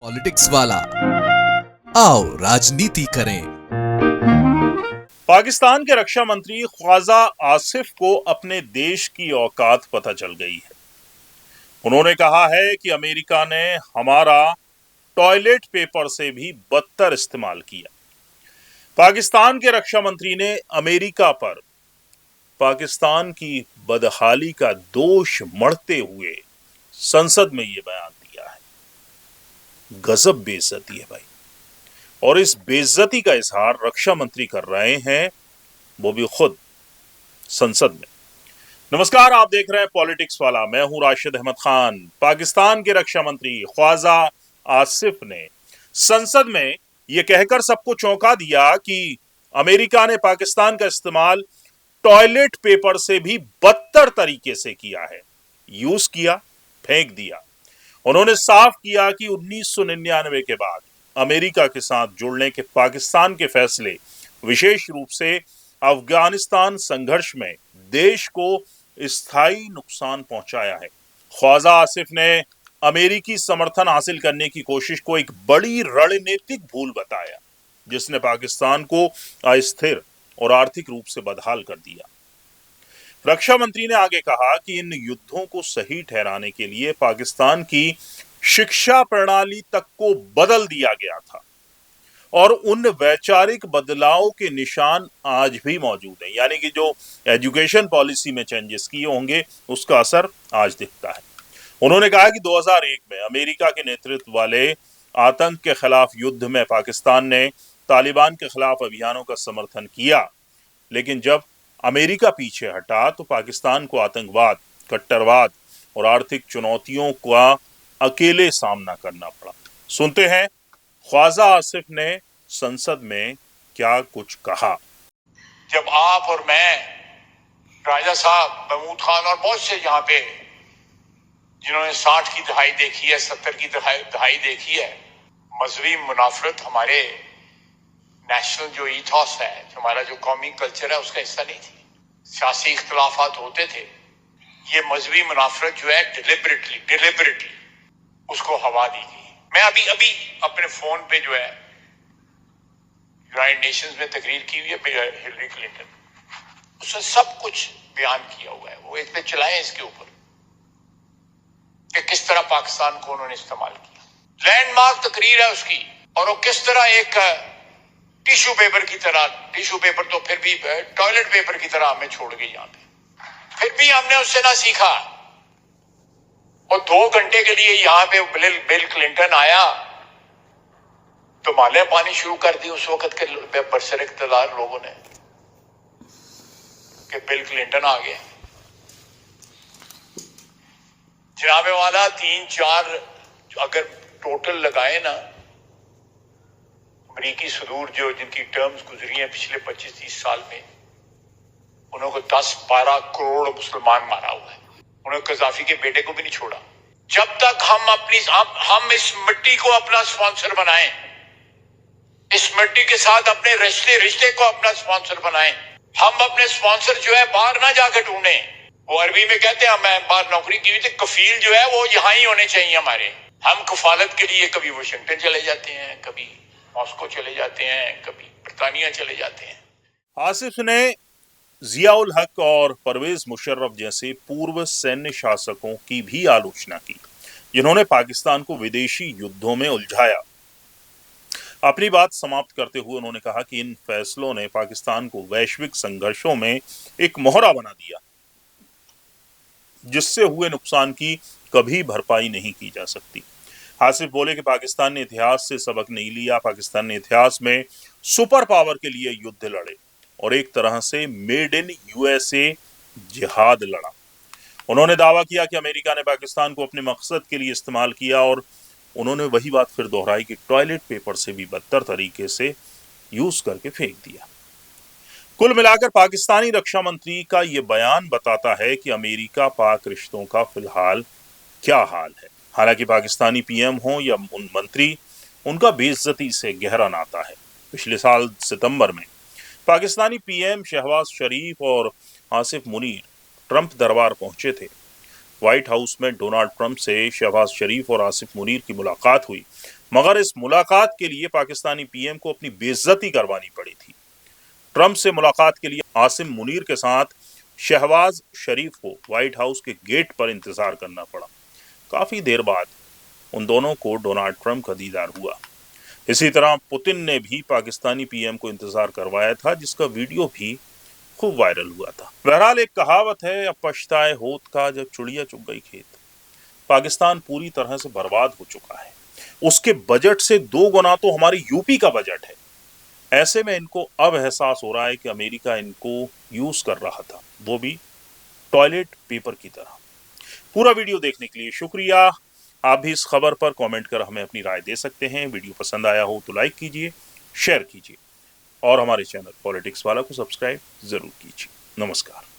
Politics वाला आओ राजनीति करें। पाकिस्तान के रक्षा मंत्री ख्वाजा आसिफ को अपने देश की औकात पता चल गई है। उन्होंने कहा है कि अमेरिका ने हमारा टॉयलेट पेपर से भी बदतर इस्तेमाल किया। पाकिस्तान के रक्षा मंत्री ने अमेरिका पर पाकिस्तान की बदहाली का दोष मढ़ते हुए संसद में यह बयान दिया है। गजब बेइज्जती है भाई, और इस बेइज्जती का इजहार रक्षा मंत्री कर रहे हैं, वो भी खुद संसद में। नमस्कार, आप देख रहे हैं पॉलिटिक्स वाला। मैं हूं राशिद अहमद खान। पाकिस्तान के रक्षा मंत्री ख्वाजा आसिफ ने संसद में यह कहकर सबको चौंका दिया कि अमेरिका ने पाकिस्तान का इस्तेमाल टॉयलेट पेपर से भी बदतर तरीके से किया है। यूज किया, फेंक दिया। उन्होंने साफ किया कि 1999 के बाद अमेरिका के साथ जुड़ने के पाकिस्तान के फैसले विशेष रूप से अफगानिस्तान संघर्ष में देश को स्थायी नुकसान पहुंचाया है। ख्वाजा आसिफ ने अमेरिकी समर्थन हासिल करने की कोशिश को एक बड़ी रणनीतिक भूल बताया, जिसने पाकिस्तान को अस्थिर और आर्थिक रूप से बदहाल कर दिया। रक्षा मंत्री ने आगे कहा कि इन युद्धों को सही ठहराने के लिए पाकिस्तान की शिक्षा प्रणाली तक को बदल दिया गया था और उन वैचारिक बदलाव के निशान आज भी मौजूद हैं। यानी कि जो एजुकेशन पॉलिसी में चेंजेस किए होंगे, उसका असर आज दिखता है। उन्होंने कहा कि 2001 में अमेरिका के नेतृत्व वाले आतंक के खिलाफ युद्ध में पाकिस्तान ने तालिबान के खिलाफ अभियानों का समर्थन किया, लेकिन जब अमेरिका पीछे हटा तो पाकिस्तान को आतंकवाद, कट्टरवाद और आर्थिक चुनौतियों का अकेले सामना करना पड़ा। सुनते हैं ख्वाजा आसिफ ने संसद में क्या कुछ कहा। जब आप और मैं, राजा साहब, महमूद खान और बहुत से यहाँ पे जिन्होंने 60 की दहाई देखी है, 70 की दहाई देखी है, मजहबी मुनाफरत हमारे नेशनल जो ईथॉस है, हमारा जो कौमी कल्चर है, उसका हिस्सा नहीं थी। सियासी इख्तलाफात होते थे। ये मजहबी मुनाफरत जो है डिलिबरेटली उसको हवा दी गई। मैं अभी अपने फोन पे जो है यूनाइटेड नेशंस में तकरीर की हुई है हिलरी क्लिंटन, उसने सब कुछ बयान किया हुआ है। वो इस पे चलाएं इसके ऊपर कि किस तरह पाकिस्तान को उन्होंने इस्तेमाल किया। लैंडमार्क तकरीर है उसकी, और वो किस तरह एक टिश्यू पेपर की तरह, टिश्यू पेपर तो फिर भी टॉयलेट पेपर की तरह हमें छोड़ गई यहाँ पे। फिर भी हमने उससे ना सीखा। और 2 घंटे के लिए यहाँ पे बिल क्लिंटन आया तो माले पानी शुरू कर दी उस वक्त के बरसर इख्तियार लोगों ने कि बिल क्लिंटन आ गए। जनाबे वाला 3-4 अगर टोटल लगाए ना, अमरीकी सदूर जो जिनकी टर्म्स गुजरी हैं पिछले 25-30 साल में, उन्होंने 10-12 करोड़ मुसलमान मारा हुआ है। उन्होंने कजाफी के बेटे को भी नहीं छोड़ा। जब तक हम इस मिट्टी को अपना स्पॉन्सर बनाएं, इस मिट्टी के साथ अपने रिश्ते को अपना स्पॉन्सर बनाएं, हम अपने स्पॉन्सर जो है बाहर ना जाकर ढूंढें। वो अरबी में कहते हैं, मैं बाहर नौकरी की हुई थी, कफील जो है वो यहाँ ही होने चाहिए हमारे। हम कफालत के लिए कभी वाशिंगटन चले जाते हैं, कभी मॉस्को चले जाते हैं, कभी बरतानिया चले जाते हैं। आसिफ ने जियाउल हक और परवेज मुशर्रफ जैसे पूर्व सैन्य शासकों की भी आलोचना की, जिन्होंने पाकिस्तान को विदेशी युद्धों में उलझाया। अपनी बात समाप्त करते हुए उन्होंने कहा कि इन फैसलों ने पाकिस्तान को वैश्विक संघर्षों में एक मोहरा बना दिया, जिससे हुए नुकसान की कभी भरपाई नहीं की जा सकती। आसिफ बोले कि पाकिस्तान ने इतिहास से सबक नहीं लिया। पाकिस्तान ने इतिहास में सुपर पावर के लिए युद्ध लड़े और एक तरह से मेड इन यूएसए जिहाद लड़ा। उन्होंने दावा किया कि अमेरिका ने पाकिस्तान को अपने मकसद के लिए इस्तेमाल किया, और उन्होंने वही बात फिर दोहराई कि टॉयलेट पेपर से भी बदतर तरीके से यूज करके फेंक दिया। कुल मिलाकर पाकिस्तानी रक्षा मंत्री का यह बयान बताता है कि अमेरिका पाक रिश्तों का फिलहाल क्या हाल है। हालांकि पाकिस्तानी पीएम हो या मंत्री, उनका बेइज्जती से गहरा नाता है। पिछले साल सितंबर में पाकिस्तानी पीएम शहबाज शरीफ और आसिफ मुनीर ट्रंप दरबार पहुंचे थे। व्हाइट हाउस में डोनाल्ड ट्रंप से शहबाज शरीफ और आसिफ मुनीर की मुलाकात हुई, मगर इस मुलाकात के लिए पाकिस्तानी पीएम को अपनी बेइज्जती करवानी पड़ी थी। ट्रंप से मुलाकात के लिए आसिम मुनीर के साथ शहबाज शरीफ को व्हाइट हाउस के गेट पर इंतजार करना पड़ा। काफी देर बाद उन दोनों को डोनाल्ड ट्रंप का दीदार हुआ। इसी तरह पुतिन ने भी पाकिस्तानी पीएम को इंतजार करवाया था, जिसका वीडियो भी खूब वायरल हुआ था। बहरहाल एक कहावत है, अब पछताए होत का जब चिड़िया चुग गई खेत। पाकिस्तान पूरी तरह से बर्बाद हो चुका है। उसके बजट से 2 गुना तो हमारी यूपी का बजट है। ऐसे में इनको अब एहसास हो रहा है कि अमेरिका इनको यूज कर रहा था, वो भी टॉयलेट पेपर की तरह। पूरा वीडियो देखने के लिए शुक्रिया। आप भी इस खबर पर कमेंट कर हमें अपनी राय दे सकते हैं। वीडियो पसंद आया हो तो लाइक कीजिए, शेयर कीजिए और हमारे चैनल पॉलिटिक्स वाला को सब्सक्राइब जरूर कीजिए। नमस्कार।